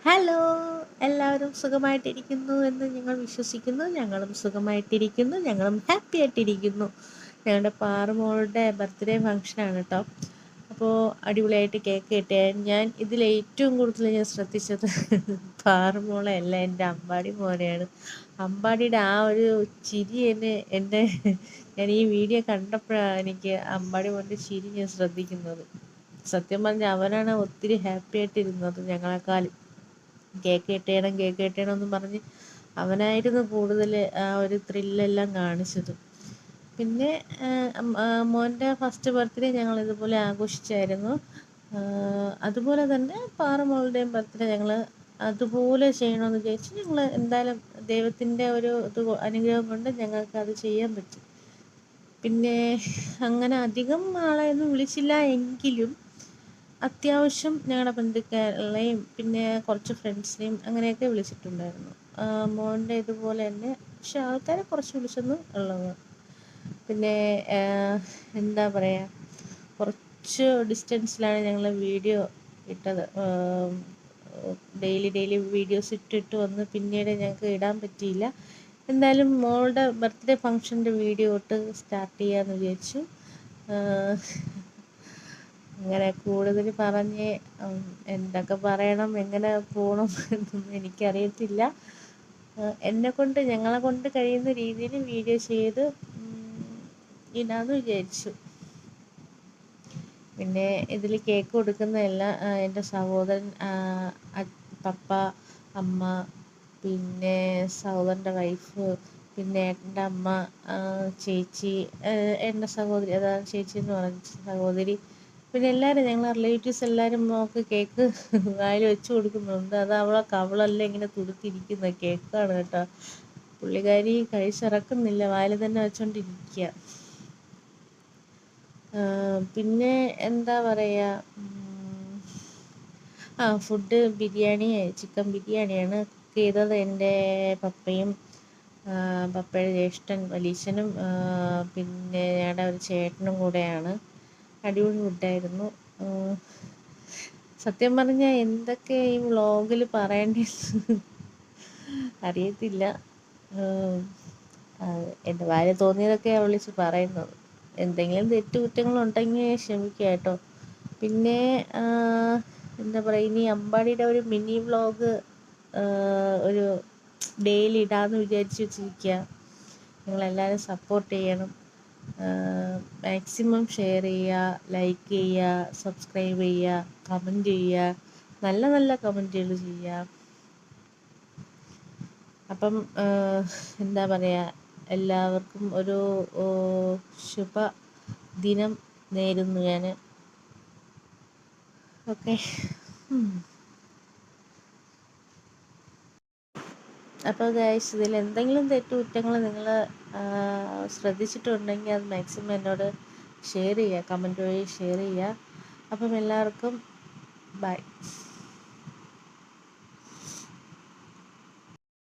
Hello, എല്ലാവരും സുഖമായിട്ടിരിക്കുന്നു എന്ന് ഞങ്ങൾ വിശ്വസിക്കുന്നു. ഞങ്ങളും സുഖമായിട്ടിരിക്കുന്നു. ഞങ്ങളും ഹാപ്പി ആയിട്ടിരിക്കുന്നു. ഞങ്ങളുടെ പാറുമോളുടെ ബർത്ത്ഡേ ഫംഗ്ഷനാണ് കേട്ടോ. അപ്പോൾ അടിപൊളിയായിട്ട് കേക്ക് കിട്ടിയാൽ ഞാൻ ഏറ്റവും കൂടുതൽ ഞാൻ ശ്രദ്ധിച്ചത് പാറുമോളെ അല്ല, എൻ്റെ അമ്പാടി മോനെയാണ്. അമ്പാടിയുടെ ആ ഒരു ചിരി ഞാൻ ഈ വീഡിയോ കണ്ടപ്പോഴാണ് എനിക്ക് അമ്പാടി മോൻ്റെ ചിരി ഞാൻ ശ്രദ്ധിക്കുന്നത്. സത്യം പറഞ്ഞാൽ അവനാണ് ഒത്തിരി ഹാപ്പി ആയിട്ടിരുന്നത് ഞങ്ങളെക്കാളും. കേക്ക് കെട്ടണം എന്ന് പറഞ്ഞ് അവനായിരുന്നു കൂടുതൽ ആ ഒരു ത്രില്ലെല്ലാം കാണിച്ചത്. പിന്നെ മോൻ്റെ ഫസ്റ്റ് ബർത്ത്ഡേ ഞങ്ങൾ ഇതുപോലെ ആഘോഷിച്ചായിരുന്നു. അതുപോലെ തന്നെ പാറമോളുടെയും ബർത്ത്ഡേ ഞങ്ങൾ അതുപോലെ ചെയ്യണമെന്ന് വിചാരിച്ച് ഞങ്ങൾ എന്തായാലും ദൈവത്തിൻ്റെ ഒരു അനുഗ്രഹം കൊണ്ട് ഞങ്ങൾക്ക് അത് ചെയ്യാൻ പറ്റി. പിന്നെ അങ്ങനെ അധികം ആളെയൊന്നും വിളിച്ചില്ല എങ്കിലും അത്യാവശ്യം ഞങ്ങളുടെ ബന്ധുക്കളെയും പിന്നെ കുറച്ച് ഫ്രണ്ട്സിനെയും അങ്ങനെയൊക്കെ വിളിച്ചിട്ടുണ്ടായിരുന്നു. മോൻ്റെ ഇതുപോലെ തന്നെ, പക്ഷെ ആൾക്കാരെ കുറച്ച് വിളിച്ചെന്ന് ഉള്ളത്. പിന്നെ എന്താ പറയുക, കുറച്ച് ഡിസ്റ്റൻസിലാണ് ഞങ്ങൾ വീഡിയോ ഇട്ടത്. ഡെയിലി വീഡിയോസ് ഇട്ടിട്ട് വന്ന് പിന്നീട് ഞങ്ങൾക്ക് ഇടാൻ പറ്റിയില്ല. എന്തായാലും മോളുടെ ബർത്ത്ഡേ ഫംഗ്ഷൻ്റെ വീഡിയോ ഇട്ട് സ്റ്റാർട്ട് ചെയ്യാമെന്ന് വിചാരിച്ചു. അങ്ങനെ കൂടുതൽ പറഞ്ഞ് എന്തൊക്കെ പറയണം, എങ്ങനെ പോകണം എന്നൊന്നും എനിക്കറിയത്തില്ല. ഞങ്ങളെ കൊണ്ട് കഴിയുന്ന രീതിയിൽ വീഡിയോ ചെയ്ത് ഇടാമെന്ന് വിചാരിച്ചു. പിന്നെ ഇതിൽ കേക്ക് കൊടുക്കുന്നതെല്ലാം എൻ്റെ സഹോദരൻ, പപ്പ, അമ്മ, പിന്നെ സഹോദരൻ്റെ വൈഫ്, പിന്നെ ഏട്ടൻ്റെ അമ്മ, ചേച്ചി, എൻ്റെ സഹോദരി, അതാണ് ചേച്ചി എന്ന് പറഞ്ഞ സഹോദരി, പിന്നെ എല്ലാവരും ഞങ്ങൾ റിലേറ്റീവ്സ് എല്ലാവരും മോൾക്ക് കേക്ക് വായിൽ വെച്ച് കൊടുക്കുന്നുണ്ട്. അത് കവളെല്ലാം ഇങ്ങനെ തുടുത്തിരിക്കുന്ന കേക്കാണ് കേട്ടോ. പുള്ളിക്കാരി കഴിച്ചിറക്കുന്നില്ല, വായിൽ തന്നെ വെച്ചോണ്ടിരിക്കുക. പിന്നെ എന്താ പറയുക, ഫുഡ് ചിക്കൻ ബിരിയാണിയാണ് കുക്ക് ചെയ്തത്. എൻ്റെ പപ്പയും പപ്പയുടെ ജ്യേഷ്ഠൻ വലിയച്ഛനും പിന്നെ ഞങ്ങളുടെ ഒരു ചേട്ടനും കൂടെയാണ്. അടിപൊളി ഫുഡായിരുന്നു. സത്യം പറഞ്ഞാൽ എന്തൊക്കെ ഈ വ്ളോഗിൽ പറയേണ്ടതെന്ന് അറിയത്തില്ല. എൻ്റെ വായിൽ തോന്നിയതൊക്കെയാണ് വിളിച്ച് പറയുന്നത്. എന്തെങ്കിലും തെറ്റുകുറ്റങ്ങളുണ്ടെങ്കിൽ ക്ഷമിക്കുക കേട്ടോ. പിന്നെ എന്താ പറയുക, ഇനി അമ്പാടിയുടെ ഒരു മിനി വ്ളോഗ് ഒരു ഡെയിലി ഇടാമെന്ന് വിചാരിച്ച് വെച്ചിരിക്കുക. നിങ്ങളെല്ലാവരും സപ്പോർട്ട് ചെയ്യണം. മാക്സിമം ഷെയർ ചെയ്യുക, ലൈക്ക് ചെയ്യുക, സബ്സ്ക്രൈബ് ചെയ്യുക, കമൻറ്റ് ചെയ്യുക, നല്ല നല്ല കമൻറ്റുകൾ ചെയ്യുക. അപ്പം എന്താ പറയുക, എല്ലാവർക്കും ഒരു ശുഭ ദിനം നേരുന്നു ഞാൻ. ഓക്കെ. അപ്പോൾ ഗൈസ്, ഇതിൽ എന്തെങ്കിലും തെറ്റുകുറ്റങ്ങൾ നിങ്ങൾ ശ്രദ്ധിച്ചിട്ടുണ്ടെങ്കിൽ അത് മാക്സിമം എന്നോട് ഷെയർ ചെയ്യുക, കമൻറ്റ് വഴി ഷെയർ ചെയ്യുക. അപ്പം എല്ലാവർക്കും ബൈ.